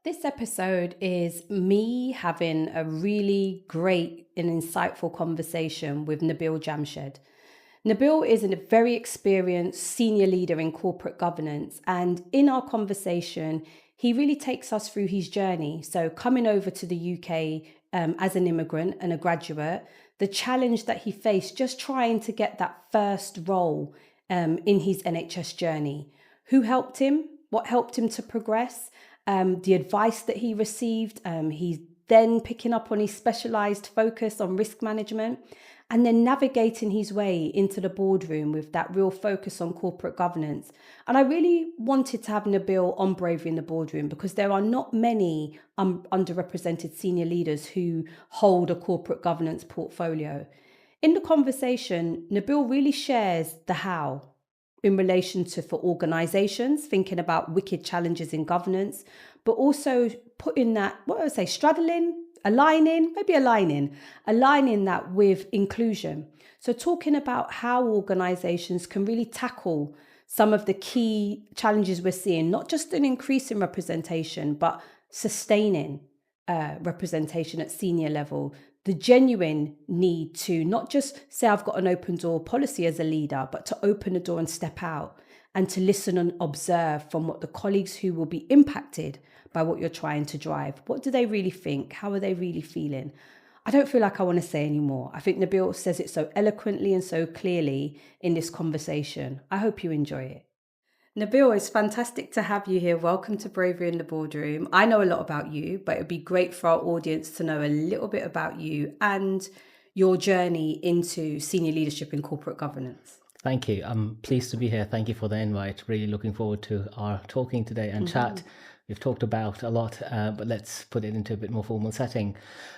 This episode is me having a really great and insightful conversation with Nabil Jamshed. Nabil is a very experienced senior leader in corporate governance, and in our conversation, he really takes us through his journey. So, coming over to the UK as an immigrant and a graduate, the challenge that he faced just trying to get that first role in his NHS journey. Who helped him? What helped him to progress? The advice that he received. He's then picking up on his specialized focus on risk management and then navigating his way into the boardroom with that real focus on corporate governance. And I really wanted to have Nabil on Bravery in the Boardroom because there are not many underrepresented senior leaders who hold a corporate governance portfolio. In the conversation, Nabil really shares the how in relation to for organizations, thinking about wicked challenges in governance, but also putting that, what I would say, aligning that with inclusion. So talking about how organizations can really tackle some of the key challenges we're seeing, not just an increase in representation, but sustaining representation at senior level, the genuine need to not just say I've got an open door policy as a leader, but to open the door and step out and to listen and observe from what the colleagues who will be impacted by what you're trying to drive. What do they really think? How are they really feeling? I don't feel like I want to say anymore. I think Nabil says it so eloquently and so clearly in this conversation. I hope you enjoy it. Nabil, it's fantastic to have you here. Welcome to Bravery in the Boardroom. I know a lot about you, but it would be great for our audience to know a little bit about you and your journey into senior leadership in corporate governance. Thank you. I'm pleased to be here. Thank you for the invite. Really looking forward to our talking today and chat. We've talked about a lot, but let's put it into a bit more formal setting.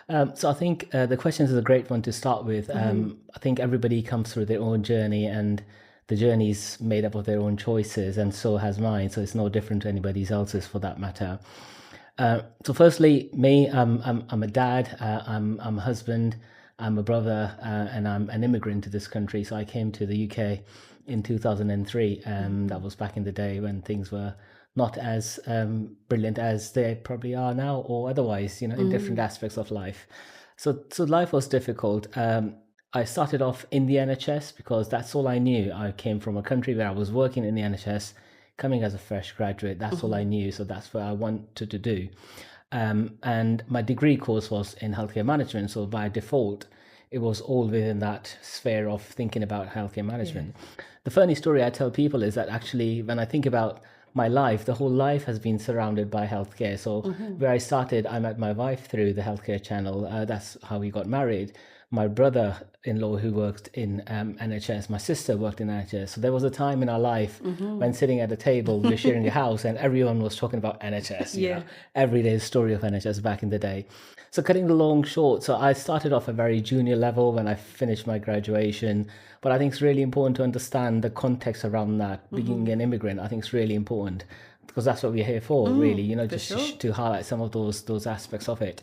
So I think the question is a great one to start with. I think everybody comes through their own journey, and the journey is made up of their own choices, and so has mine. So it's no different to anybody else's for that matter. So firstly, me, I'm a dad, I'm a husband, I'm a brother, and I'm an immigrant to this country. So I came to the UK in 2003. That was back in the day when things were not as brilliant as they probably are now, or otherwise, in different aspects of life. So life was difficult. I started off in the NHS because that's all I knew. I came from a country where I was working in the NHS, coming as a fresh graduate. That's all I knew. So that's what I wanted to do. And my degree course was in healthcare management. So by default, it was all within that sphere of thinking about healthcare management. Yeah. The funny story I tell people is that actually, when I think about my life, the whole life has been surrounded by healthcare. So where I started, I met my wife through the healthcare channel. That's how we got married. My brother-in-law who worked in NHS, my sister worked in NHS. So there was a time in our life when sitting at a table, we were sharing a house and everyone was talking about NHS. Every day's story of NHS back in the day. So cutting the long short, so I started off at a very junior level when I finished my graduation. But I think it's really important to understand the context around that. Being an immigrant, I think it's really important, because that's what we're here for, really, just to highlight some of those aspects of it.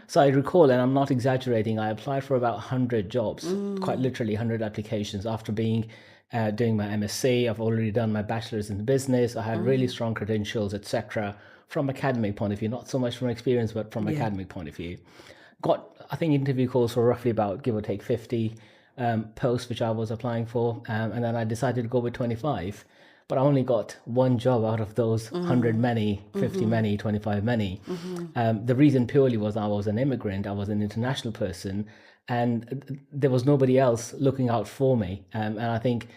So I recall, and I'm not exaggerating, I applied for about 100 jobs, quite literally 100 applications after doing my MSc. I've already done my bachelor's in business. I had really strong credentials, etc. From academic point of view, not so much from experience, but from academic point of view. Got, I think, interview calls for roughly about, give or take, 50 posts which I was applying for, and then I decided to go with 25. But I only got one job out of those 100 many, 50 many, 25 many. The reason purely was I was an immigrant, I was an international person, and there was nobody else looking out for me. And I think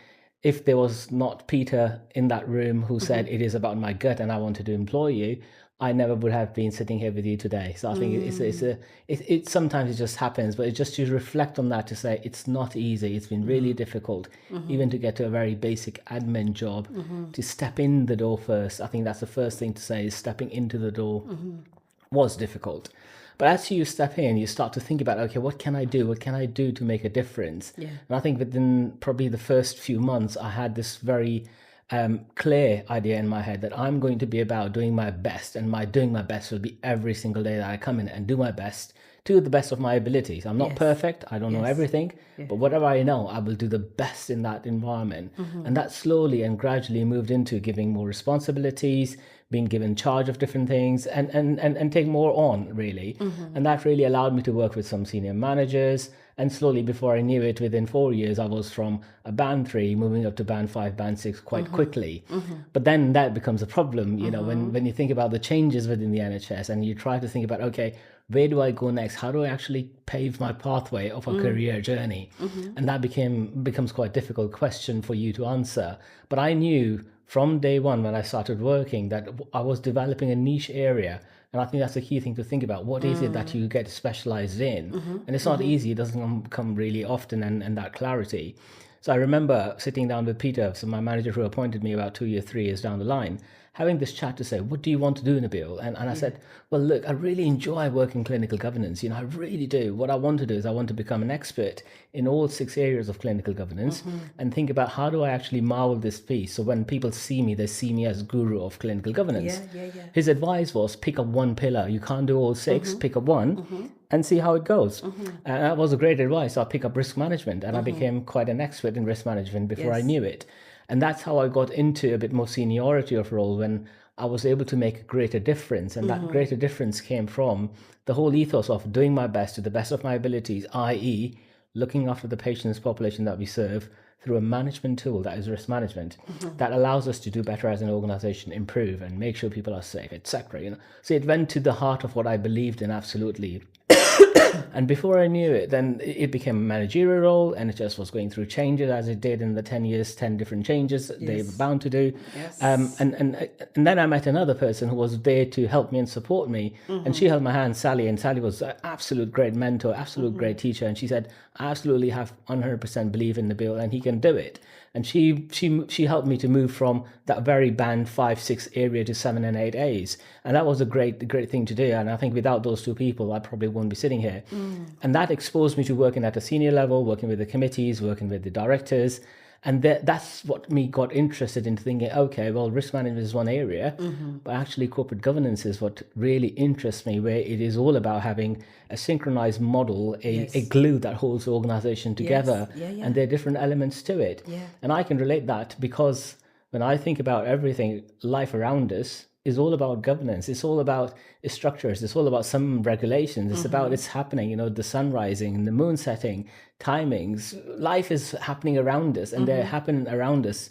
if there was not Peter in that room who said it is about my gut and I wanted to employ you, I never would have been sitting here with you today. So I think it sometimes it just happens, but it's just to reflect on that, to say it's not easy. It's been really difficult, even to get to a very basic admin job, to step in the door first. I think that's the first thing to say, is stepping into the door was difficult. But as you step in, you start to think about, okay, what can I do? What can I do to make a difference? And I think within probably the first few months, I had this very clear idea in my head that I'm going to be about doing my best, and my doing my best will be every single day that I come in and do my best to the best of my abilities. I'm not perfect. I don't know everything, but whatever I know, I will do the best in that environment. And that slowly and gradually moved into giving more responsibilities, being given charge of different things, and take more on, really. And that really allowed me to work with some senior managers. And slowly, before I knew it, within 4 years, I was from a band 3 moving up to band 5, band 6 quite quickly. But then that becomes a problem, you know, when you think about the changes within the NHS and you try to think about, okay, where do I go next? How do I actually pave my pathway of a career journey? And that becomes quite a difficult question for you to answer. But I knew from day one when I started working that I was developing a niche area. And I think that's a key thing to think about. What is it that you get specialized in? And it's not easy. It doesn't come really often, and that clarity. So I remember sitting down with Peter, so my manager who appointed me about 2 years, 3 years down the line, having this chat to say, what do you want to do, Nabil? And I said, well, look, I really enjoy working clinical governance. You know, I really do. What I want to do is I want to become an expert in all 6 areas of clinical governance and think about how do I actually marvel this piece. So when people see me, they see me as guru of clinical governance. His advice was pick up one pillar. You can't do all 6, pick up one and see how it goes. And that was a great advice. So I picked up risk management and I became quite an expert in risk management before I knew it. And that's how I got into a bit more seniority of role when I was able to make a greater difference. And that greater difference came from the whole ethos of doing my best to the best of my abilities, i.e. looking after the patients population that we serve through a management tool that is risk management that allows us to do better as an organization, improve and make sure people are safe, etc. You know, so it went to the heart of what I believed in absolutely. And before I knew it, then it became a managerial role. NHS was going through changes as it did in the 10 years, 10 different changes they were bound to do. And then I met another person who was there to help me and support me. And she held my hand, Sally, and Sally was an absolute great mentor, absolute great teacher. And she said, I absolutely have 100% believe in Nabil and he can do it. And she helped me to move from that very band 5, 6 area to 7 and 8 A's. And that was a great thing to do. And I think without those 2 people, I probably wouldn't be sitting here. And that exposed me to working at a senior level, working with the committees, working with the directors. And that's what me got interested in thinking, okay, well, risk management is one area, but actually corporate governance is what really interests me, where it is all about having a synchronized model, a glue that holds the organization together. And there are different elements to it. And I can relate that because when I think about everything, life around us is all about governance. It's all about structures. It's all about some regulations. It's about it's happening, you know, the sun rising, the moon setting, timings. Life is happening around us and they're happening around us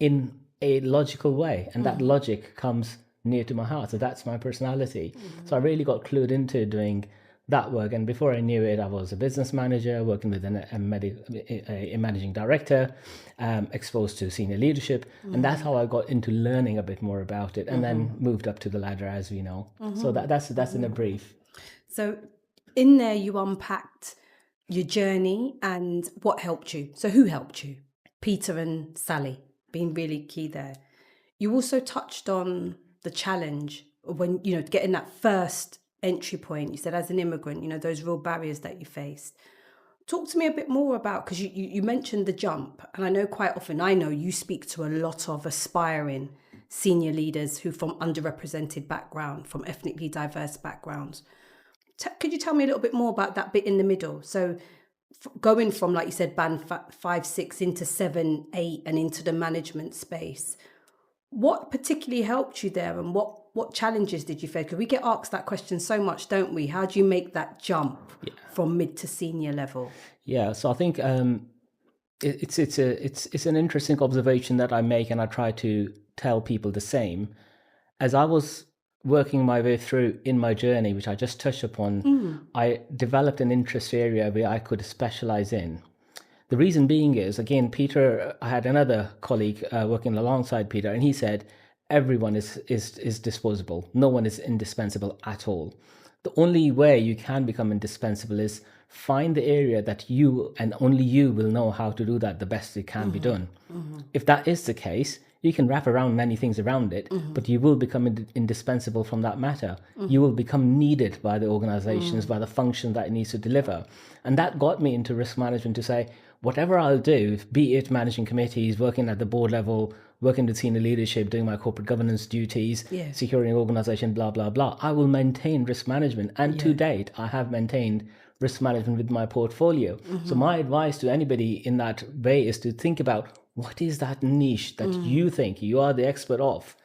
in a logical way. And that logic comes near to my heart. So that's my personality. So I really got clued into doing that work. And before I knew it, I was a business manager working with a managing director, exposed to senior leadership. And that's how I got into learning a bit more about it and then moved up to the ladder, as we know. So that's in a brief. So in there, you unpacked your journey and what helped you. So who helped you? Peter and Sally being really key there. You also touched on the challenge of when, you know, getting that first entry point. You said as an immigrant, you know, those real barriers that you faced. Talk to me a bit more about, because you mentioned the jump, and I know quite often, I know you speak to a lot of aspiring senior leaders who from underrepresented background, from ethnically diverse backgrounds. Could you tell me a little bit more about that bit in the middle? So going from, like you said, band 5, 6 into 7, 8 and into the management space, what particularly helped you there and what challenges did you face? Because we get asked that question so much, don't we? How do you make that jump from mid to senior level? Yeah, so I think it's an interesting observation that I make, and I try to tell people the same. As I was working my way through in my journey, which I just touched upon, I developed an interest area where I could specialize in. The reason being is, again, Peter, I had another colleague working alongside Peter, and he said, everyone is disposable. No one is indispensable at all. The only way you can become indispensable is find the area that you and only you will know how to do that the best it can be done. If that is the case, you can wrap around many things around it, but you will become indispensable from that matter. You will become needed by the organizations, by the function that it needs to deliver. And that got me into risk management to say, whatever I'll do, be it managing committees, working at the board level, working with senior leadership, doing my corporate governance duties, Yeah. securing organization, blah, blah, blah, I will maintain risk management. And to date, I have maintained risk management with my portfolio. So my advice to anybody in that way is to think about, what is that niche that you think you are the expert of?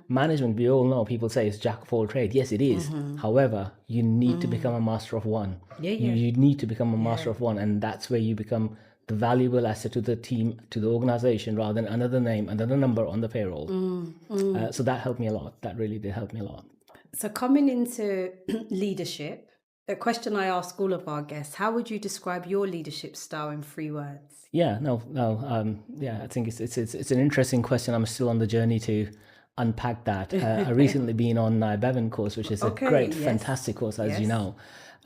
Management, we all know, people say it's jack of all trades. Yes, it is. However, you need to become a master of one. You need to become a master of one, and that's where you become the valuable asset to the team, to the organization, rather than another name, another number on the payroll. So that helped me a lot. That really did help me a lot. So coming into leadership, a question I ask all of our guests: how would you describe your leadership style in 3 words? Yeah, I think it's an interesting question. I'm still on the journey to unpack that. I recently been on Bevan course, which is a great, fantastic course, as you know,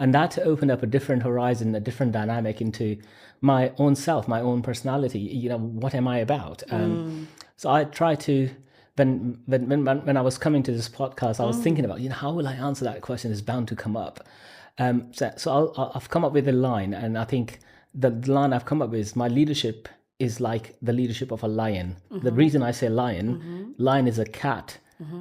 and that opened up a different horizon, a different dynamic into my own self, my own personality. You know, what am I about? So I try to. When I was coming to this podcast, I was thinking about, how will I answer that question? It's bound to come up. So I've come up with a line, and I think the line I've come up with is, my leadership is like the leadership of a lion. The reason I say lion, lion is a cat,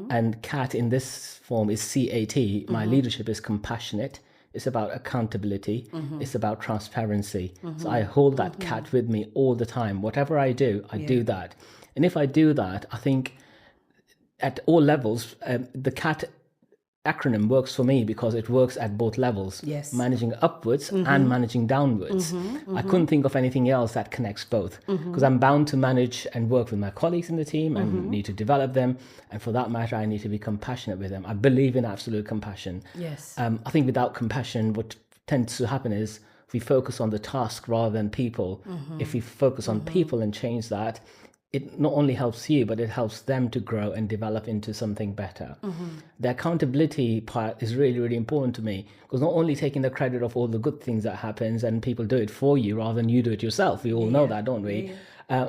and cat in this form is CAT. My leadership is compassionate. It's about accountability. It's about transparency. So I hold that cat with me all the time. Whatever I do, I do that. And if I do that, I think at all levels, the CAT acronym works for me because it works at both levels, managing upwards and managing downwards. I couldn't think of anything else that connects both, because I'm bound to manage and work with my colleagues in the team and need to develop them. And for that matter, I need to be compassionate with them. I believe in absolute compassion. I think without compassion, what tends to happen is we focus on the task rather than people. If we focus on people and change that, it not only helps you, but it helps them to grow and develop into something better. The accountability part is really, really important to me, because not only taking the credit of all the good things that happens and people do it for you rather than you do it yourself. We all know that, don't we?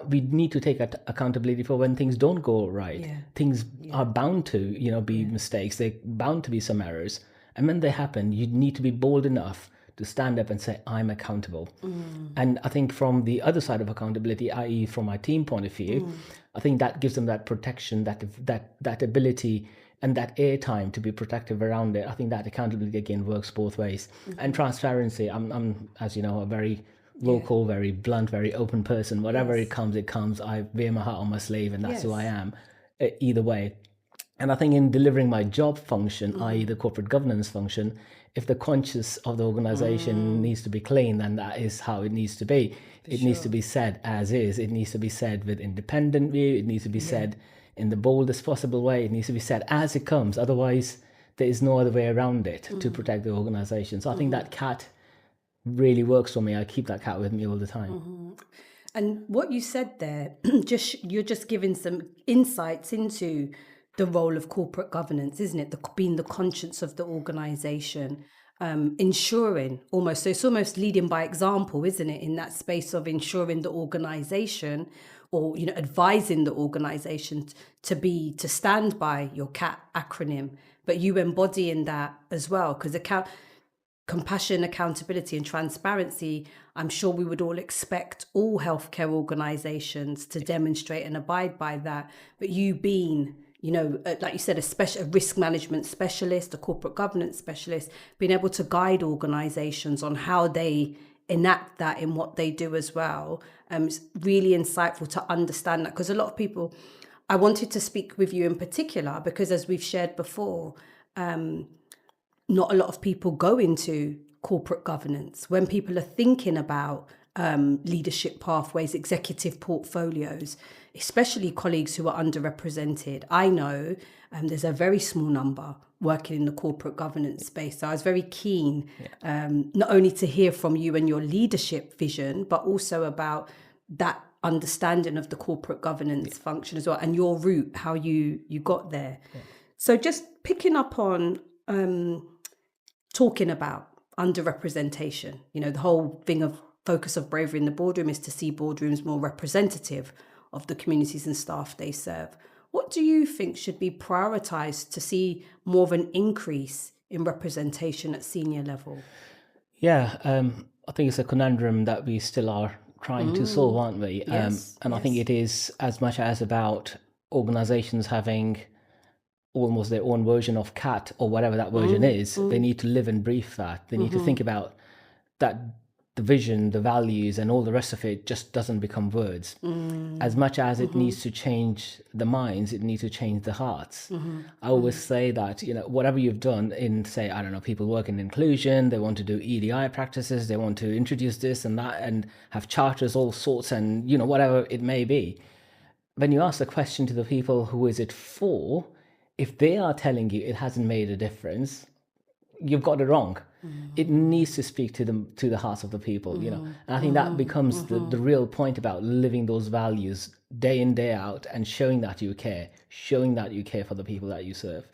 We need to take accountability for when things don't go right. Things are bound to, be mistakes. They're bound to be some errors. And when they happen, you need to be bold enough to stand up and say, I'm accountable. And I think from the other side of accountability, i.e. from my team point of view, I think that gives them that protection, that ability and that airtime to be protective around it. I think that accountability, again, works both ways. And transparency, I'm, as you know, a very vocal, very blunt, very open person. Whatever it comes, it comes. I wear my heart on my sleeve, and that's who I am, either way. And I think in delivering my job function, i.e. the corporate governance function, if the conscience of the organization needs to be clean, then that is how it needs to be. It needs to be said as is. It needs to be said with independent view. It needs to be said in the boldest possible way. It needs to be said as it comes. Otherwise, there is no other way around it to protect the organization. So I think that cat really works for me. I keep that cat with me all the time. And what you said there, you're just giving some insights into the role of corporate governance, isn't it? Being the conscience of the organization, ensuring almost, so it's almost leading by example, isn't it? In that space of ensuring the organization, or, advising the organization to stand by your CAT acronym, but you embodying that as well, because compassion, accountability and transparency, I'm sure we would all expect all healthcare organizations to demonstrate and abide by that. But you being, like you said, a risk management specialist, a corporate governance specialist, being able to guide organizations on how they enact that in what they do as well. It's really insightful to understand that, because a lot of people, I wanted to speak with you in particular, because as we've shared before, not a lot of people go into corporate governance. When people are thinking about leadership pathways, executive portfolios, especially colleagues who are underrepresented, I know there's a very small number working in the corporate governance space. So I was very keen not only to hear from you and your leadership vision, but also about that understanding of the corporate governance function as well, and your route, how you got there. So just picking up on talking about underrepresentation, the whole thing of focus of bravery in the boardroom is to see boardrooms more representative of the communities and staff they serve. What do you think should be prioritized to see more of an increase in representation at senior level? I think it's a conundrum that we still are trying to solve, aren't we? And I think it is as much as about organizations having almost their own version of CAT or whatever that version is. They need to live and breathe that. They need to think about that the vision, the values, and all the rest of it just doesn't become words. As much as it needs to change the minds, it needs to change the hearts. I always say that, whatever you've done in, say, I don't know, people work in inclusion, they want to do EDI practices, they want to introduce this and that and have charters, all sorts, and, whatever it may be. When you ask the question to the people, who is it for? If they are telling you it hasn't made a difference, you've got it wrong. It needs to speak to the hearts of the people, And I think that becomes the real point about living those values day in, day out, and showing that you care for the people that you serve.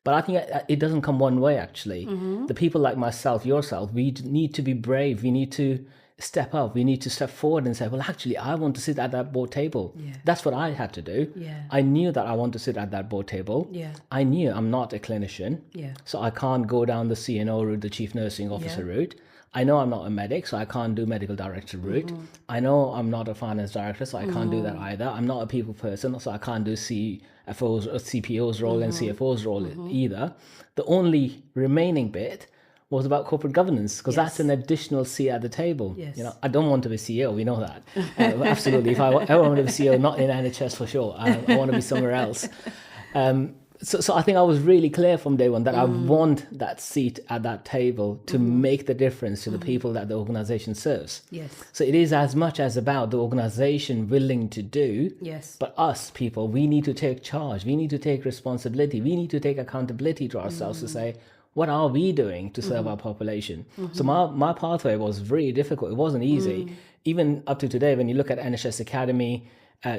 But I think it doesn't come one way, actually. The people like myself, yourself, we need to be brave. We need to step up. We need to step forward and say, well, actually, I want to sit at that board table. Yeah. That's what I had to do. Yeah. I knew that I want to sit at that board table. Yeah. I knew I'm not a clinician. Yeah. So I can't go down the CNO route, the chief nursing officer route. I know I'm not a medic, so I can't do medical director route. I know I'm not a finance director, so I can't do that either. I'm not a people person, so I can't do CFO's or CPO's role and CFO's role either. The only remaining bit was about corporate governance, because that's an additional seat at the table. Yes. I don't want to be CEO, we know that. Absolutely. If I ever want to be CEO, not in NHS for sure. I want to be somewhere else. So I think I was really clear from day one that I want that seat at that table to make the difference to the people that the organization serves. Yes. So it is as much as about the organization willing to do, but us people, we need to take charge. We need to take responsibility. We need to take accountability to ourselves to say, what are we doing to serve our population? So my pathway was very difficult. It wasn't easy. Even up to today, when you look at NHS Academy,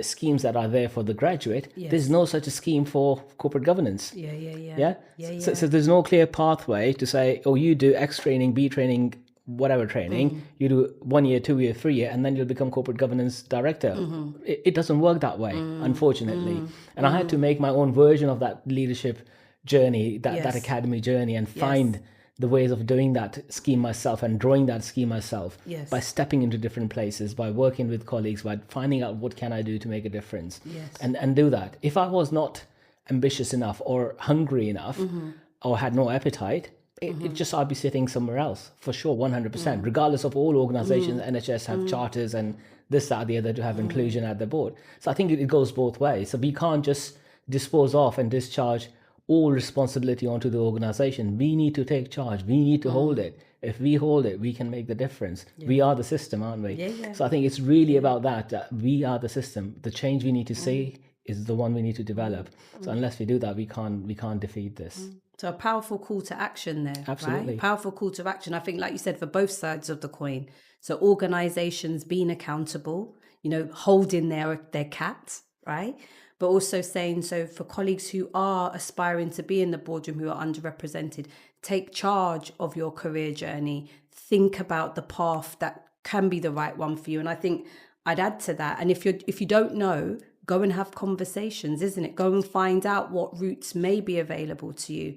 schemes that are there for the graduate, there's no such a scheme for corporate governance. So there's no clear pathway to say, oh, you do X training, B training, whatever training, you do 1 year, 2 year, 3 year, and then you'll become corporate governance director. It doesn't work that way, unfortunately. And I had to make my own version of that leadership journey, that academy journey, and find the ways of doing that scheme myself and drawing that scheme myself by stepping into different places, by working with colleagues, by finding out what can I do to make a difference and do that. If I was not ambitious enough or hungry enough or had no appetite, it just I'd be sitting somewhere else for sure, 100%, regardless of all organizations. NHS have charters and this, that, the other to have inclusion at the board. So I think it goes both ways. So we can't just dispose off and discharge all responsibility onto the organization. We need to take charge. We need to hold it. If we hold it, we can make the difference. We are the system, aren't we? So I think it's really about that we are the system. The change we need to see is the one we need to develop. So unless we do that, we can't defeat this. So a powerful call to action there. Absolutely. Right? Powerful call to action. I think, like you said, for both sides of the coin. So organizations being accountable, holding their CAT, right? But also saying, so for colleagues who are aspiring to be in the boardroom, who are underrepresented, take charge of your career journey. Think about the path that can be the right one for you. And I think I'd add to that. And if you don't know, go and have conversations, isn't it? Go and find out what routes may be available to you.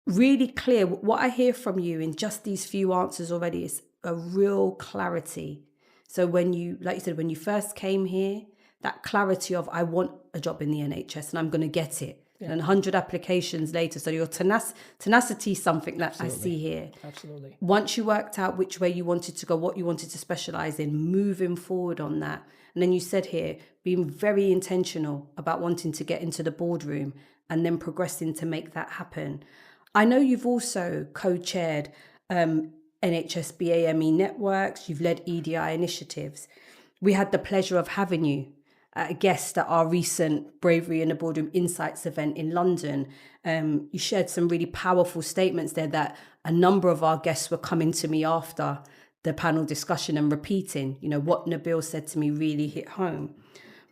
Really clear. What I hear from you in just these few answers already is a real clarity. So when you, like you said, when you first came here, that clarity of, I want a job in the NHS and I'm going to get it. And 100 applications later. So your tenacity is something that I see here. Absolutely. Once you worked out which way you wanted to go, what you wanted to specialize in, moving forward on that. And then you said here, being very intentional about wanting to get into the boardroom and then progressing to make that happen. I know you've also co-chaired NHS BAME networks. You've led EDI initiatives. We had the pleasure of having you a guest at our recent Bravery in the Boardroom Insights event in London. You shared some really powerful statements there that a number of our guests were coming to me after the panel discussion and repeating, what Nabil said to me really hit home.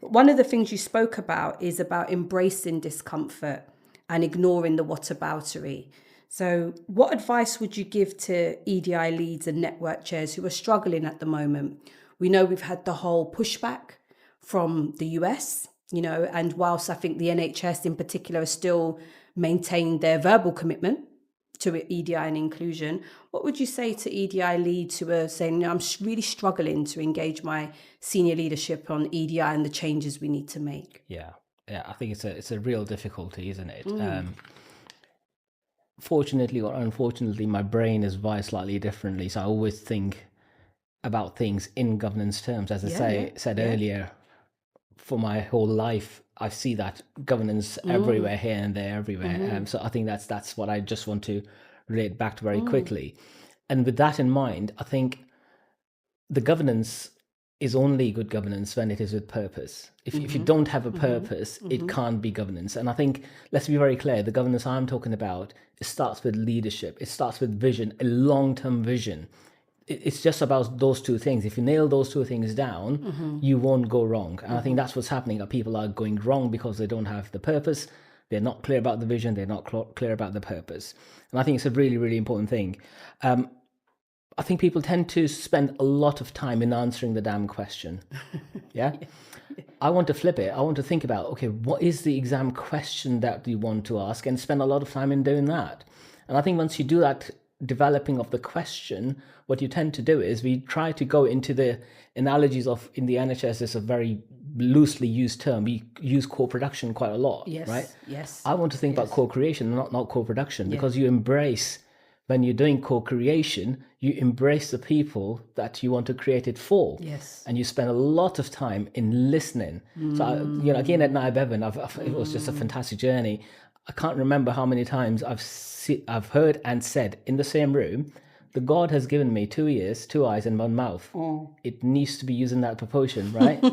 But one of the things you spoke about is about embracing discomfort and ignoring the whataboutery. So what advice would you give to EDI leads and network chairs who are struggling at the moment? We know we've had the whole pushback from the US, and whilst I think the NHS in particular has still maintained their verbal commitment to EDI and inclusion, what would you say to EDI leads who are saying, I'm really struggling to engage my senior leadership on EDI and the changes we need to make? Yeah, I think it's a real difficulty, isn't it? Fortunately or unfortunately, my brain is wired slightly differently, so I always think about things in governance terms. As I said earlier, for my whole life, I see that governance everywhere, here and there, everywhere. So I think that's what I just want to relate back to very quickly. And with that in mind, I think the governance is only good governance when it is with purpose. If you don't have a purpose, it can't be governance. And I think, let's be very clear, the governance I'm talking about, it starts with leadership. It starts with vision, a long-term vision. It's just about those two things. If you nail those two things down, you won't go wrong. And I think that's what's happening. People are going wrong because they don't have the purpose. They're not clear about the vision. They're not clear about the purpose. And I think it's a really, really important thing. I think people tend to spend a lot of time in answering the damn question. Yeah? I want to flip it. I want to think about, okay, what is the exam question that you want to ask, and spend a lot of time in doing that. And I think once you do that developing of the question, what you tend to do is we try to go into the analogies of, in the NHS, is a very loosely used term. We use co-production quite a lot, right? Yes. I want to think about co-creation, not co-production, because you embrace, when you're doing co-creation, you embrace the people that you want to create it for. Yes. And you spend a lot of time in listening. So, again, at Naib, it was just a fantastic journey. I can't remember how many times I've heard and said in the same room, the God has given me 2 ears, 2 eyes, and 1 mouth. It needs to be used in that proportion, right?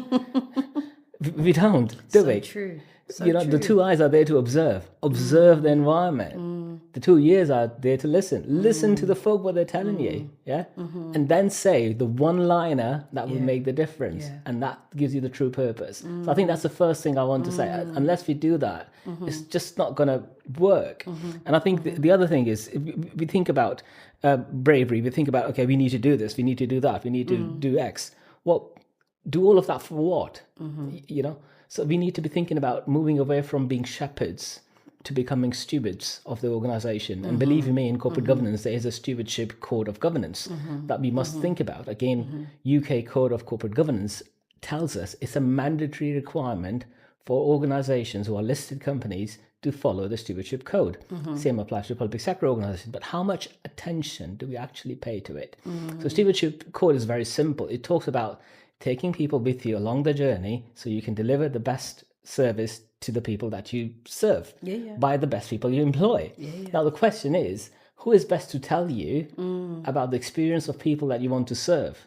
We don't, do we? True. So the 2 eyes are there to observe the environment. The 2 ears are there to listen to the folk, what they're telling you, and then say the one-liner that will make the difference, and that gives you the true purpose. So I think that's the first thing I want to say. Unless we do that, it's just not going to work. And I think the other thing is, we think about bravery. We think about, okay, we need to do this, we need to do that, we need to do X. Well, do all of that for what? So we need to be thinking about moving away from being shepherds to becoming stewards of the organization. And believe me, in corporate governance, there is a stewardship code of governance that we must think about. Again, UK Code of Corporate Governance tells us it's a mandatory requirement for organizations who are listed companies to follow the stewardship code. Same applies to public sector organizations. But how much attention do we actually pay to it? So stewardship code is very simple. It talks about taking people with you along the journey so you can deliver the best service to the people that you serve by the best people you employ. Now, the question is, who is best to tell you about the experience of people that you want to serve?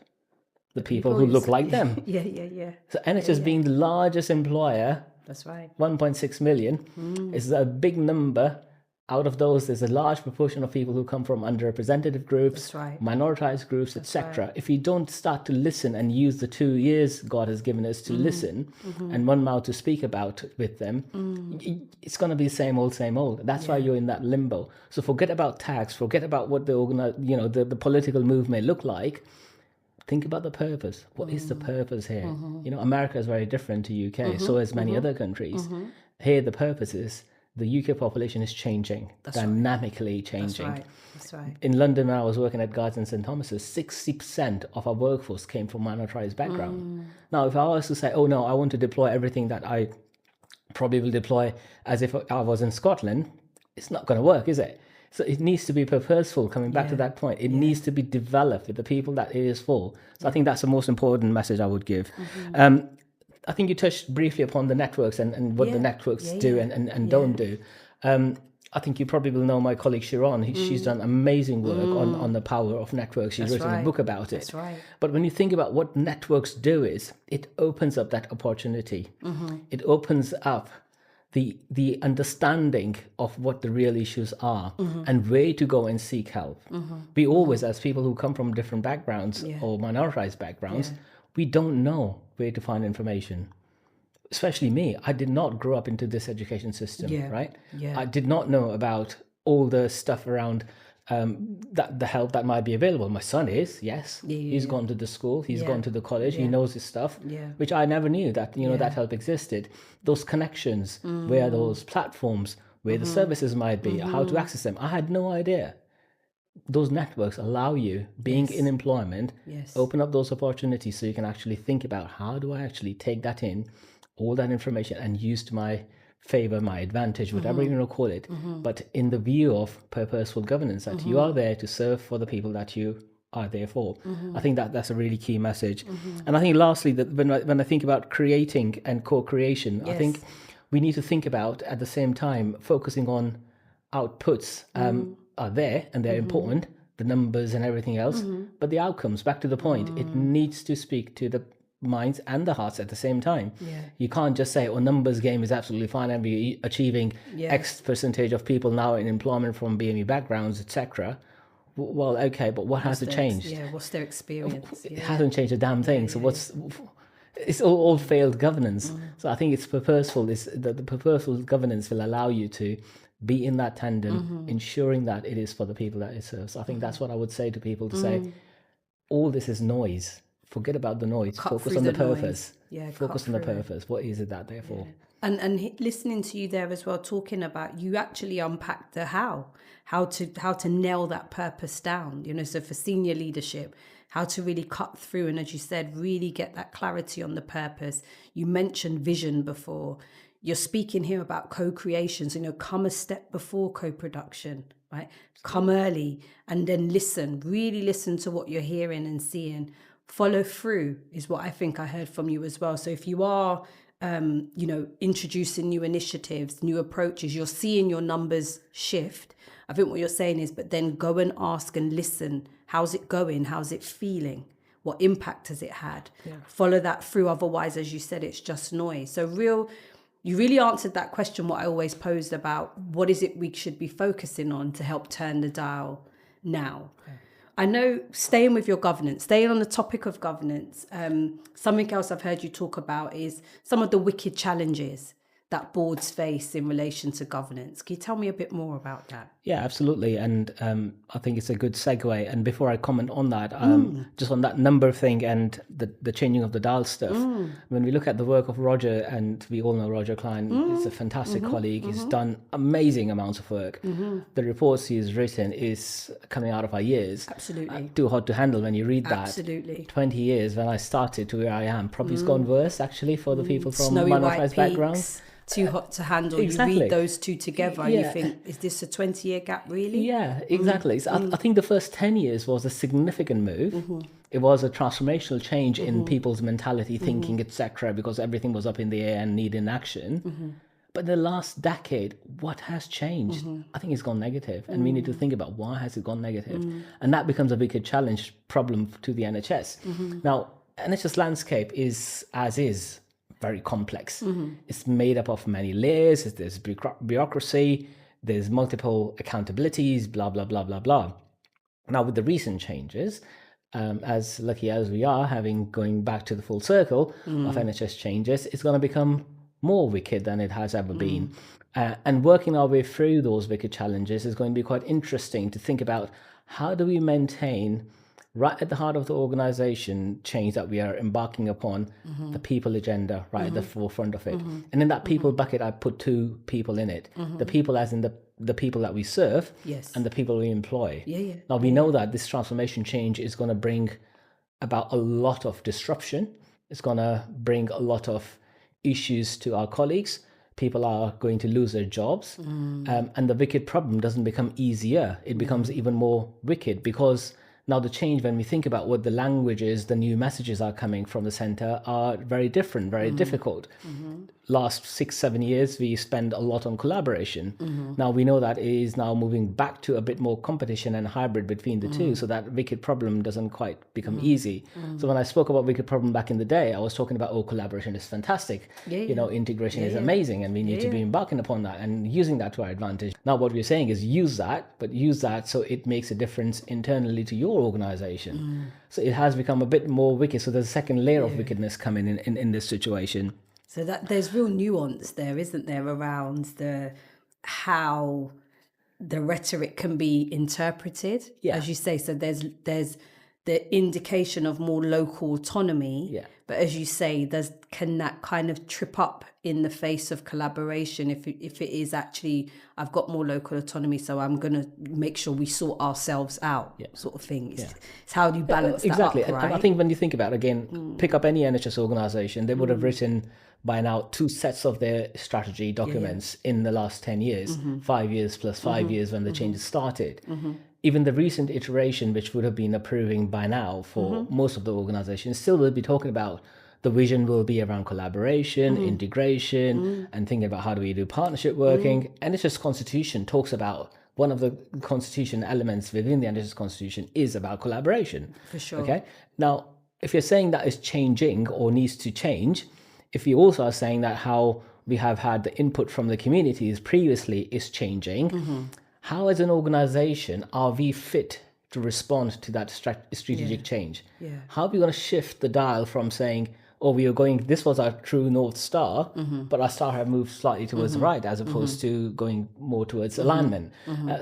The people who look like them. So NHS being the largest employer, that's right, 1.6 million, is a big number. Out of those, there's a large proportion of people who come from underrepresented groups, minoritized groups, etc. If we don't start to listen and use the 2 ears God has given us to listen and 1 mouth to speak about with them, it's going to be same old, same old. That's why you're in that limbo. So forget about tax, forget about what the political move may look like. Think about the purpose. What is the purpose here? America is very different to UK, so is many other countries. Here, the purpose is, the UK population is changing, dynamically changing. That's right. In London, when I was working at Guards and St Thomas's, 60% of our workforce came from minoritized background. Now, if I was to say, oh no, I want to deploy everything that I probably will deploy as if I was in Scotland, it's not going to work, is it? So it needs to be purposeful, coming back to that point. It needs to be developed with the people that it is for. So I think that's the most important message I would give. I think you touched briefly upon the networks and what the networks do and don't do. I think you probably will know my colleague Sharon. She's done amazing work on the power of networks. She's written a book about it. But when you think about what networks do, is it opens up that opportunity. It opens up the understanding of what the real issues are and where to go and seek help. We always, as people who come from different backgrounds or minoritized backgrounds, we don't know where to find information. Especially me, I did not grow up into this education system, right? I did not know about all the stuff around that the help that might be available. My son is, he's gone to the school, he's gone to the college, he knows his stuff, which I never knew that, that help existed. Those connections, where those platforms, where the services might be, how to access them, I had no idea. Those networks allow you, being in employment, open up those opportunities so you can actually think about, how do I actually take that in, all that information and use to my favor, my advantage, whatever you want to call it, but in the view of purposeful governance, that you are there to serve for the people that you are there for. I think that that's a really key message. And I think lastly, that when I think about creating and co-creation, I think we need to think about at the same time focusing on outputs are there and they're important, the numbers and everything else, but the outcomes, back to the point, it needs to speak to the minds and the hearts at the same time. You can't just say, oh, numbers game is absolutely fine and we're achieving X percentage of people now in employment from BME backgrounds, etc. Well, okay, but what has changed? What's their experience? It hasn't changed a damn thing. So it's all failed governance. So I think it's purposeful. The purposeful governance will allow you to be in that tandem, ensuring that it is for the people that it serves. I think that's what I would say to people, to say, all this is noise. Forget about the noise. Focus on the purpose. Focus on the purpose. What is it that they're for? And listening to you there as well, talking about, you actually unpacked the how to nail that purpose down. So for senior leadership, how to really cut through, and as you said, really get that clarity on the purpose. You mentioned vision before. You're speaking here about co-creations, come a step before co-production, right? Come early and then really listen to what you're hearing and seeing. Follow through is what I think I heard from you as well. So if you are, introducing new initiatives, new approaches, you're seeing your numbers shift. I think what you're saying is, but then go and ask and listen. How's it going? How's it feeling? What impact has it had? Follow that through. Otherwise, as you said, it's just noise. So you really answered that question, what I always posed about what is it we should be focusing on to help turn the dial now. I know, staying with your governance, staying on the topic of governance, something else I've heard you talk about is some of the wicked challenges that boards face in relation to governance. Can you tell me a bit more about that? Yeah, absolutely. And I think it's a good segue. And before I comment on that, just on that number thing and the changing of the dial stuff, when we look at the work of Roger, and we all know Roger Klein is a fantastic colleague. He's done amazing amounts of work. The reports he's written is coming out of our years. Absolutely. Too hot to handle when you read that. Absolutely. 20 years when I started to where I am. Probably it's gone worse, actually, for the people from Snowy marginalised backgrounds. Too hot to handle. Exactly. You read those two together and you think, is this a 20-year gap really? Yeah, exactly. So I think the first 10 years was a significant move. It was a transformational change in people's mentality, thinking, etc., because everything was up in the air and needing action. But the last decade, what has changed? I think it's gone negative, and we need to think about why has it gone negative? And that becomes a bigger challenge problem to the NHS. Now, NHS landscape is as is. Very complex. It's made up of many layers. There's bureaucracy, there's multiple accountabilities, blah, blah, blah, blah, blah. Now, with the recent changes, as lucky as we are, going back to the full circle of NHS changes, it's going to become more wicked than it has ever been. And working our way through those wicked challenges is going to be quite interesting to think about how do we maintain right at the heart of the organization change that we are embarking upon, the people agenda right at the forefront of it. And in that people bucket, I put two people in it. The people as in the people that we serve, and the people we employ. Now we know that this transformation change is going to bring about a lot of disruption. It's going to bring a lot of issues to our colleagues. People are going to lose their jobs. And the wicked problem doesn't become easier. It becomes even more wicked, because now the change, when we think about what the languages, the new messages are coming from the centre, are very different, very difficult. Last 6-7 years, we spend a lot on collaboration. Now we know that it is now moving back to a bit more competition and hybrid between the two, so that wicked problem doesn't quite become easy. So when I spoke about wicked problem back in the day, I was talking about, collaboration is fantastic. Integration is amazing, and we need to be embarking upon that and using that to our advantage. Now what we're saying is use that so it makes a difference internally to your organization. So it has become a bit more wicked. So there's a second layer of wickedness coming in this situation. So that there's real nuance there, isn't there, around how the rhetoric can be interpreted, as you say. So there's the indication of more local autonomy, but as you say, can that kind of trip up in the face of collaboration if it is actually, I've got more local autonomy, so I'm going to make sure we sort ourselves out, sort of thing. It's how do you balance that exactly. up, right? And I think when you think about it, again, pick up any NHS organisation, they would have written by now 2 sets of their strategy documents in the last 10 years, 5 years plus 5 years when the changes started. Even the recent iteration, which would have been approving by now for most of the organizations, still will be talking about the vision will be around collaboration, integration, and thinking about how do we do partnership working. NHS Constitution talks about one of the constitution elements within the NHS Constitution is about collaboration. For sure. Okay. Now, if you're saying that is changing or needs to change, if you also are saying that how we have had the input from the communities previously is changing, how as an organization are we fit to respond to that strategic change? How are we going to shift the dial from saying, oh, we are going, this was our true North Star, but our star have moved slightly towards the right as opposed to going more towards alignment.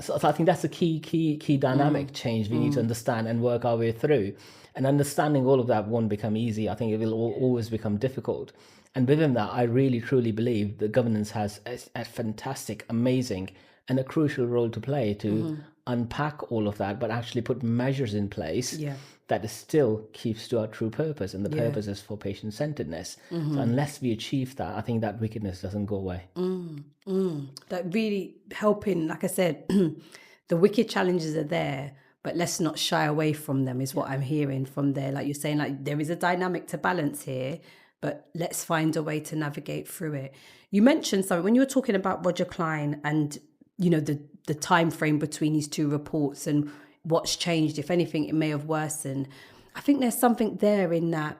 So I think that's a key dynamic change we need to understand and work our way through. And understanding all of that won't become easy. I think it will always become difficult. And within that, I really, truly believe that governance has a fantastic, amazing, and a crucial role to play to unpack all of that, but actually put measures in place that still keeps to our true purpose. And the purpose is for patient-centeredness. So unless we achieve that, I think that wickedness doesn't go away. That really helping, like I said, the wicked challenges are there, but let's not shy away from them is what I'm hearing from there. Like you're saying, like there is a dynamic to balance here, but let's find a way to navigate through it. You mentioned something when you were talking about Roger Klein and, you know, the time frame between these two reports and what's changed. If anything, it may have worsened. I think there's something there in that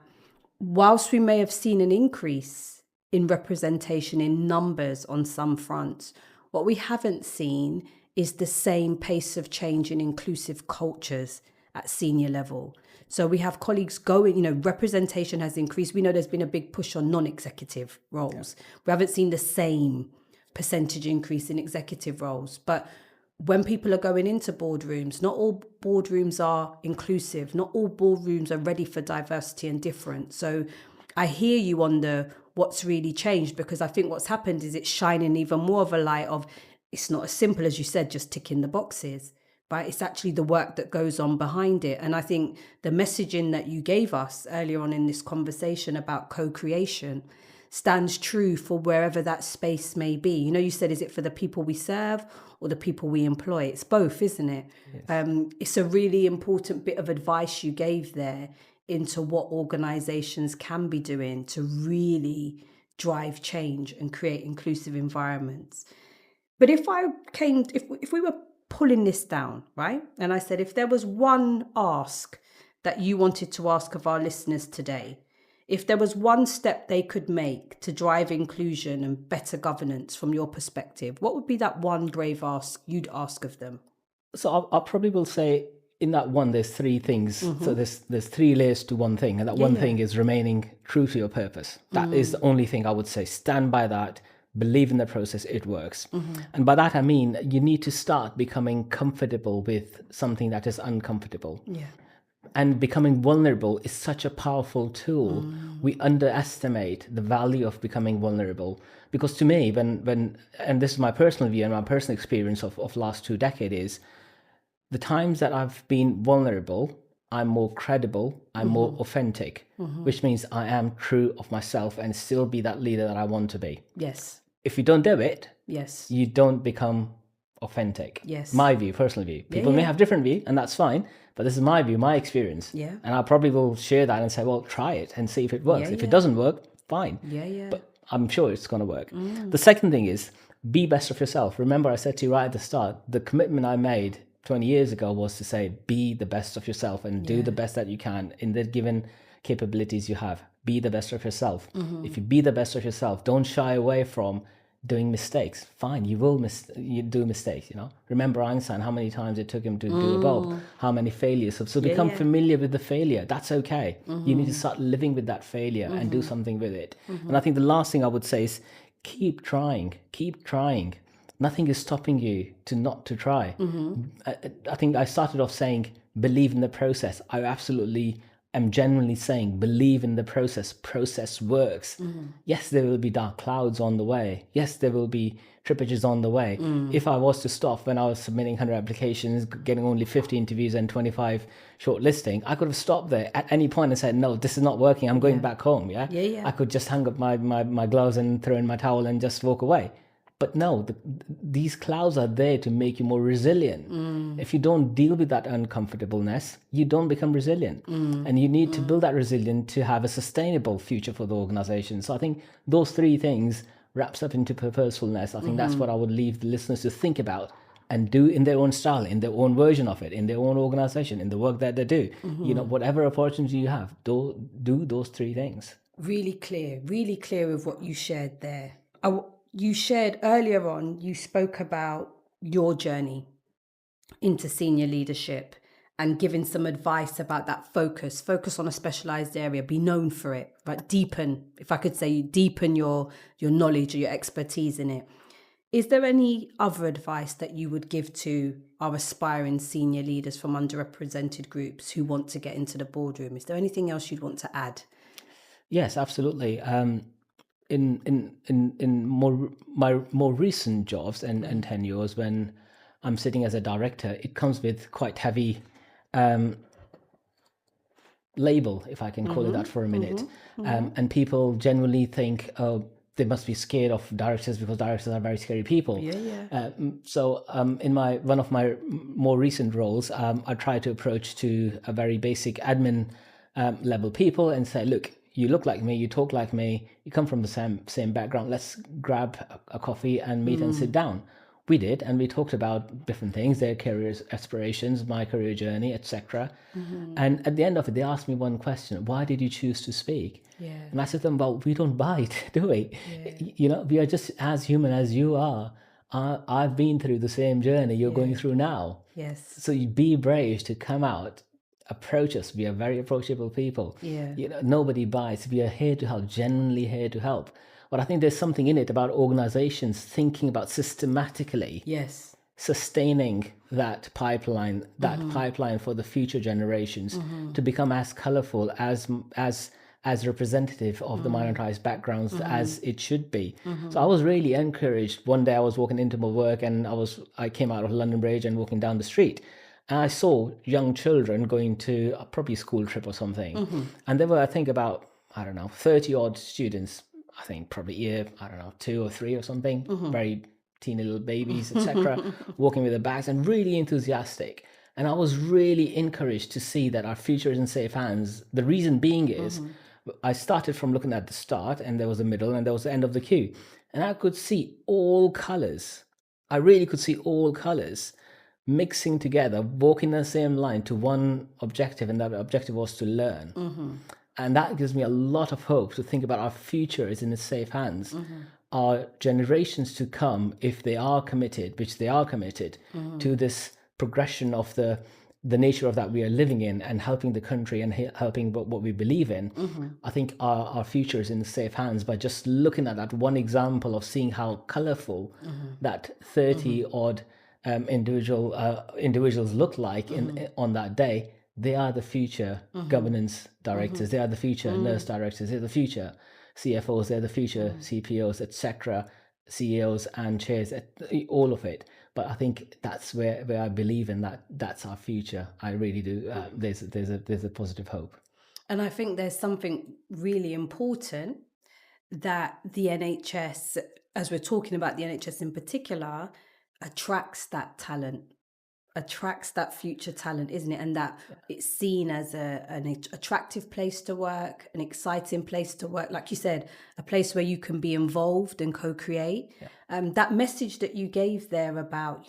whilst we may have seen an increase in representation in numbers on some fronts, what we haven't seen is the same pace of change in inclusive cultures at senior level. So we have colleagues going, you know, representation has increased. We know there's been a big push on non-executive roles. We haven't seen the same percentage increase in executive roles. But when people are going into boardrooms, not all boardrooms are inclusive. Not all boardrooms are ready for diversity and difference. So I hear you on the what's really changed, because I think what's happened is it's shining even more of a light of it's not as simple as you said, just ticking the boxes, right? It's actually the work that goes on behind it. And I think the messaging that you gave us earlier on in this conversation about co-creation stands true for wherever that space may be. You know, you said, is it for the people we serve or the people we employ? It's both, isn't it? Yes. It's a really important bit of advice you gave there into what organizations can be doing to really drive change and create inclusive environments. But if we were pulling this down, right? And I said, if there was one ask that you wanted to ask of our listeners today, if there was one step they could make to drive inclusion and better governance from your perspective, what would be that one brave ask you'd ask of them? So I probably will say in that one, there's 3 things. So there's 3 layers to one thing. And that one thing is remaining true to your purpose. That is the only thing I would say. Stand by that. Believe in the process. It works. And by that, I mean, you need to start becoming comfortable with something that is uncomfortable. And becoming vulnerable is such a powerful tool. We underestimate the value of becoming vulnerable. Because to me, when and this is my personal view and my personal experience of last 2 decades, is the times that I've been vulnerable, I'm more credible, I'm more authentic, which means I am true of myself and still be that leader that I want to be. Yes. If you don't do it, you don't become authentic. Yes. My view, personal view. People may have different view, and that's fine. But this is my view, my experience. And I probably will share that and say, well, try it and see if it works. If it doesn't work, fine. But I'm sure it's going to work. The second thing is be best of yourself. Remember, I said to you right at the start, the commitment I made 20 years ago was to say, be the best of yourself and do the best that you can in the given capabilities you have. Be the best of yourself. If you be the best of yourself, don't shy away from doing mistakes. Fine, you will you do mistakes, you know. Remember Einstein, how many times it took him to do a bulb, how many failures. So become familiar with the failure. That's okay. You need to start living with that failure and do something with it. And I think the last thing I would say is keep trying. Nothing is stopping you not to try. I think I started off saying believe in the process. I absolutely am genuinely saying, believe in the process. Process works. Yes, there will be dark clouds on the way. Yes, there will be trippages on the way. If I was to stop when I was submitting 100 applications, getting only 50 interviews and 25 shortlisting, I could have stopped there at any point and said, no, this is not working. I'm going back home. Yeah. I could just hang up my gloves and throw in my towel and just walk away. But no, these clouds are there to make you more resilient. If you don't deal with that uncomfortableness, you don't become resilient. And you need to build that resilience to have a sustainable future for the organization. So I think those three things wraps up into purposefulness. I think that's what I would leave the listeners to think about and do in their own style, in their own version of it, in their own organization, in the work that they do. Whatever opportunity you have, do those three things. Really clear with what you shared there. You shared earlier on, you spoke about your journey into senior leadership and giving some advice about that focus on a specialized area, be known for it, but deepen, if I could say, deepen your knowledge or your expertise in it. Is there any other advice that you would give to our aspiring senior leaders from underrepresented groups who want to get into the boardroom? Is there anything else you'd want to add? Yes, absolutely. In my more recent jobs and tenures, when I'm sitting as a director, it comes with quite heavy label, if I can call it that for a minute. And people generally think, oh, they must be scared of directors because directors are very scary people. So in one of my more recent roles, I try to approach to a very basic admin level people and say, look, you look like me, you talk like me, you come from the same background. Let's grab a coffee and meet and sit down. We did, and we talked about different things, their career aspirations, my career journey, etc. And at the end of it, they asked me one question: why did you choose to speak? And I said to them, well, we don't bite, do we? We are just as human as you are. I've been through the same journey you're going through now. So you be brave to come out, approach us. We are very approachable people. Nobody bites. We are here to help, genuinely here to help. But I think there's something in it about organizations thinking about systematically sustaining that pipeline for the future generations to become as colorful, as representative of the minoritized backgrounds as it should be. So I was really encouraged. One day I was walking into my work and I came out of London Bridge and walking down the street. And I saw young children going to a probably school trip or something. And there were, I think, about, 30 odd students, I think probably year, 2 or 3 or something, very teeny little babies, etc., walking with their bags and really enthusiastic. And I was really encouraged to see that our future is in safe hands. The reason being is I started from looking at the start, and there was a middle and there was the end of the queue. And I could see all colors. I really could see all colors mixing together, walking the same line to one objective, and that objective was to learn. And that gives me a lot of hope to think about our future is in safe hands. Our generations to come, if they are committed, which they are committed, to this progression of the nature of that we are living in and helping the country and helping what we believe in, I think our future is in safe hands by just looking at that one example of seeing how colorful that 30 odd individuals look like on that day. They are the future governance directors. They are the future nurse directors. They're the future CFOs. They're the future CPOs, etc., CEOs and chairs, all of it. But I think that's where I believe in that's our future. I really do. There's a positive hope. And I think there's something really important that the NHS, as we're talking about the NHS in particular, attracts that talent, attracts that future talent, isn't it? And that it's seen as an attractive place to work, an exciting place to work. Like you said, a place where you can be involved and co-create. That message that you gave there about,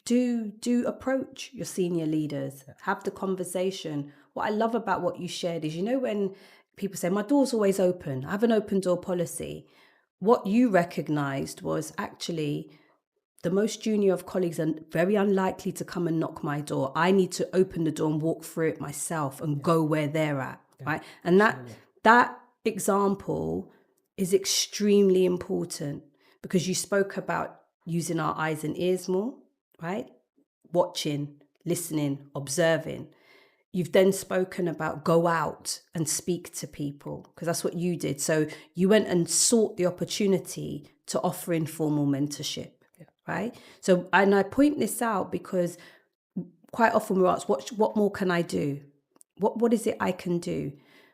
do approach your senior leaders, have the conversation. What I love about what you shared is, when people say, my door's always open, I have an open door policy. What you recognized was actually the most junior of colleagues are very unlikely to come and knock my door. I need to open the door and walk through it myself and go where they're at, right? And that example is extremely important because you spoke about using our eyes and ears more, right? Watching, listening, observing. you've then spoken about go out and speak to people, because that's what you did. So you went and sought the opportunity to offer informal mentorship, right? So, and I point this out because quite often we're asked, what more can I do? What is it I can do?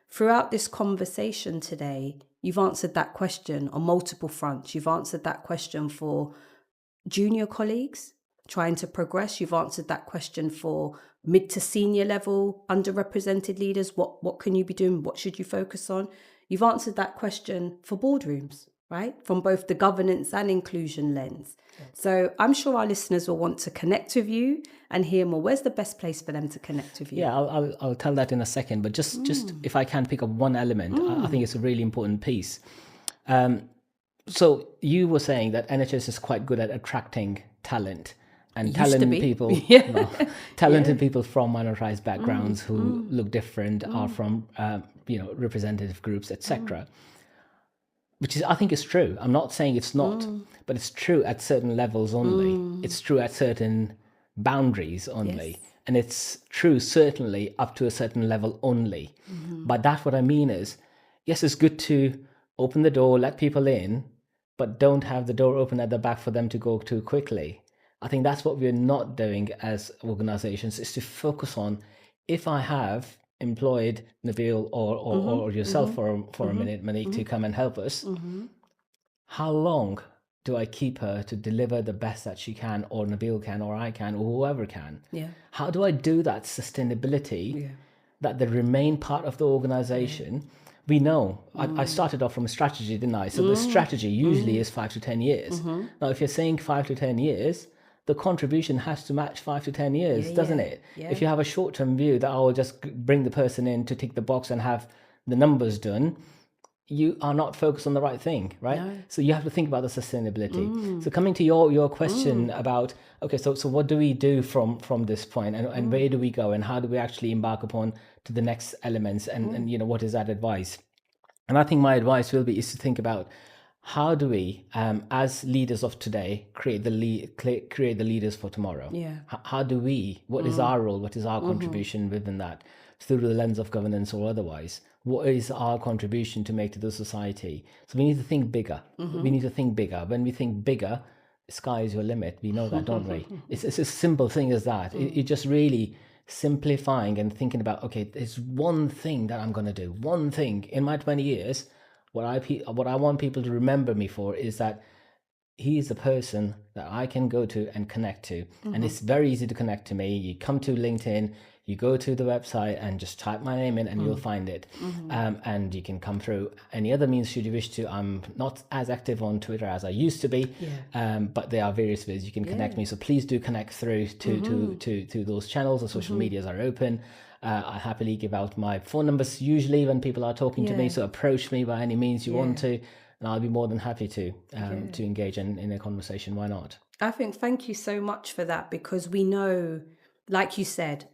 Throughout this conversation today, you've answered that question on multiple fronts. You've answered that question for junior colleagues trying to progress. You've answered that question for mid to senior level underrepresented leaders. What can you be doing? What should you focus on? You've answered that question for boardrooms, right? From both the governance and inclusion lens. So I'm sure our listeners will want to connect with you and hear more. Where's the best place for them to connect with you? Yeah, I'll tell that in a second. But just if I can pick up one element, I think it's a really important piece. So you were saying that NHS is quite good at attracting talent and talented people, talented people from minoritized backgrounds who look different, are from representative groups, etc. Which is, I think, is true. I'm not saying it's not, but it's true at certain levels only. It's true at certain boundaries only. Yes. And it's true certainly up to a certain level only. By that, what I mean is, yes, it's good to open the door, let people in, but don't have the door open at the back for them to go too quickly. I think that's what we're not doing as organizations, is to focus on, if I have employed Nabil or yourself for a minute, Monique, to come and help us, how long do I keep her to deliver the best that she can, or Nabil can, or I can, or whoever can? Yeah. How do I do that sustainability, that they remain part of the organization? We know, I started off from a strategy, didn't I? So the strategy usually is 5 to 10 years. Now, if you're saying 5 to 10 years, the contribution has to match 5 to 10 years, doesn't it? Yeah. If you have a short-term view that I will just bring the person in to tick the box and have the numbers done, you are not focused on the right thing, right? No. So you have to think about the sustainability. So coming to your question about, okay, so what do we do from this point, and where do we go, and how do we actually embark upon to the next elements, and what is that advice? And I think my advice is to think about, how do we, as leaders of today, create the leaders for tomorrow? Yeah. How do we? What is our role? What is our contribution within that, through the lens of governance or otherwise? What is our contribution to make to the society? So we need to think bigger. We need to think bigger. When we think bigger, sky is your limit. We know that, don't we? It's a simple thing as that. It just really simplifying and thinking about, okay, there's one thing that I'm going to do. One thing in my 20 years. What I want people to remember me for is that he is a person that I can go to and connect to. And it's very easy to connect to me. You come to LinkedIn, you go to the website and just type my name in and you'll find it. And you can come through any other means should you wish to. I'm not as active on Twitter as I used to be, but there are various ways you can connect me. So please do connect through to those channels. The social medias are open. I happily give out my phone numbers usually when people are talking to me. So approach me by any means you want to, and I'll be more than happy to engage in a conversation. Why not? I think, thank you so much for that, because we know, like you said,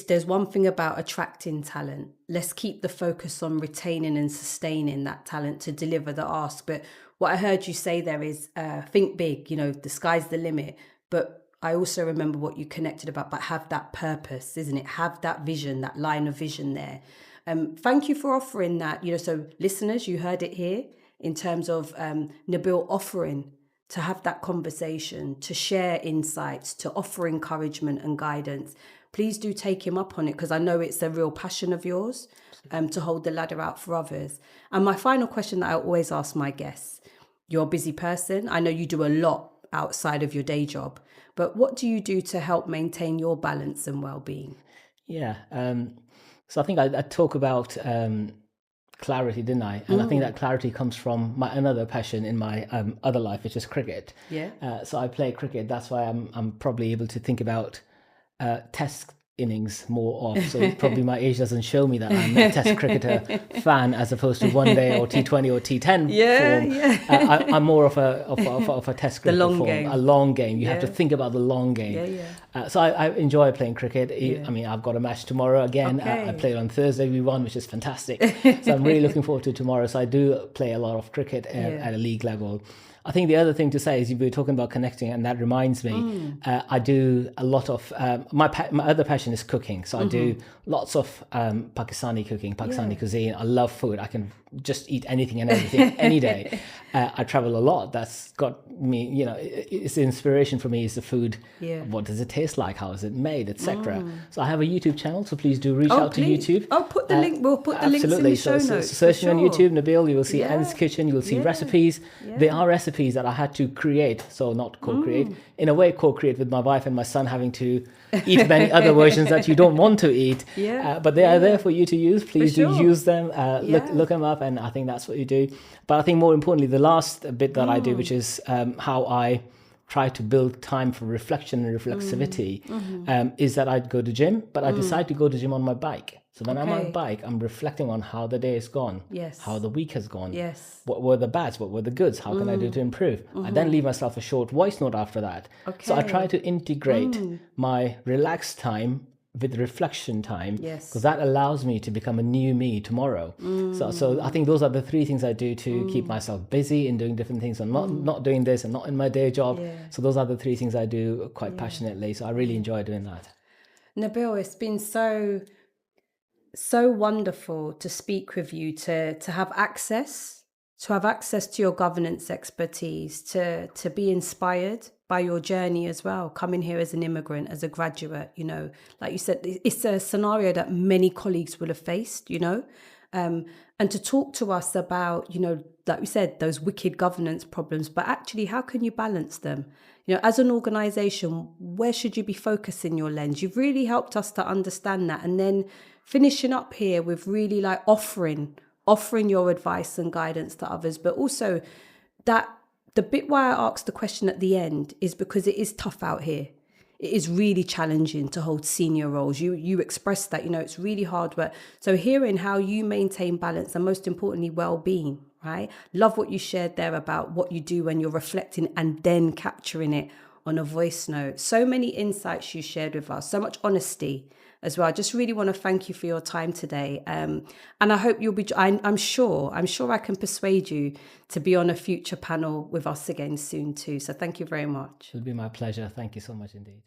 there's one thing about attracting talent. Let's keep the focus on retaining and sustaining that talent to deliver the ask. But what I heard you say there is think big, the sky's the limit. But I also remember what you connected about, but have that purpose, isn't it? Have that vision, that line of vision there. Thank you for offering that. So listeners, you heard it here in terms of Nabil offering to have that conversation, to share insights, to offer encouragement and guidance. Please do take him up on it, because I know it's a real passion of yours to hold the ladder out for others. And my final question that I always ask my guests, you're a busy person. I know you do a lot outside of your day job, but what do you do to help maintain your balance and well-being? Yeah. So I think I talk about clarity, didn't I? And I think that clarity comes from another passion in my other life, which is cricket. Yeah. So I play cricket. That's why I'm probably able to think about test innings more off. So probably my age doesn't show me that I'm a test cricketer fan, as opposed to one day or T20 or T10 form. I'm more of a test cricketer form. A long game. You have to think about the long game. So I enjoy playing cricket. I mean, I've got a match tomorrow again. I played on Thursday. We won, which is fantastic. So I'm really looking forward to tomorrow. So I do play a lot of cricket at a league level. I think the other thing to say is you were talking about connecting, and that reminds me, I do a lot of, my other passion is cooking. So I do lots of Pakistani cooking, Pakistani cuisine. I love food. I can just eat anything and everything any day. I travel a lot. That's got me, you know, it's the inspiration for me is the food. Yeah. What does it taste like? How is it made, etc. So I have a YouTube channel, so please do reach out to YouTube. I'll put the link. We'll put the links in the show notes. So searching on YouTube, Nabil, you will see Anne's Kitchen. You will see recipes. Yeah. They are recipes that I had to create, so not co-create. In a way, co-create with my wife and my son, having to eat many other versions that you don't want to eat. But they are there for you to use. Please do use them. Look them up, and I think that's what you do. But I think more importantly, the last bit that I do, which is how I try to build time for reflection and reflexivity, is that I go to gym, but I decide to go to gym on my bike. So when I'm on bike, I'm reflecting on how the day has gone, how the week has gone, what were the bads, what were the goods, how can I do to improve. I then leave myself a short voice note after that. So I try to integrate my relaxed time with reflection time, because that allows me to become a new me tomorrow. So I think those are the three things I do to keep myself busy in doing different things, and not doing this and not in my day job. So those are the three things I do quite passionately. So I really enjoy doing that. Nabil, it's been so wonderful to speak with you, to have access to your governance expertise, to be inspired by your journey as well, coming here as an immigrant, as a graduate. You know, like you said, it's a scenario that many colleagues will have faced, you know, and to talk to us about, you know, like we said, those wicked governance problems, but actually how can you balance them? You know, as an organization, where should you be focusing your lens? You've really helped us to understand that. And then finishing up here with really like offering your advice and guidance to others, but also that the bit why I asked the question at the end is because it is tough out here. It is really challenging to hold senior roles. You expressed that, you know, it's really hard work. So hearing how you maintain balance and most importantly, well-being, right? Love what you shared there about what you do when you're reflecting and then capturing it on a voice note. So many insights you shared with us, so much honesty as well. I just really want to thank you for your time today. And I hope you'll be, I'm sure I can persuade you to be on a future panel with us again soon too. So thank you very much. It'll be my pleasure. Thank you so much indeed.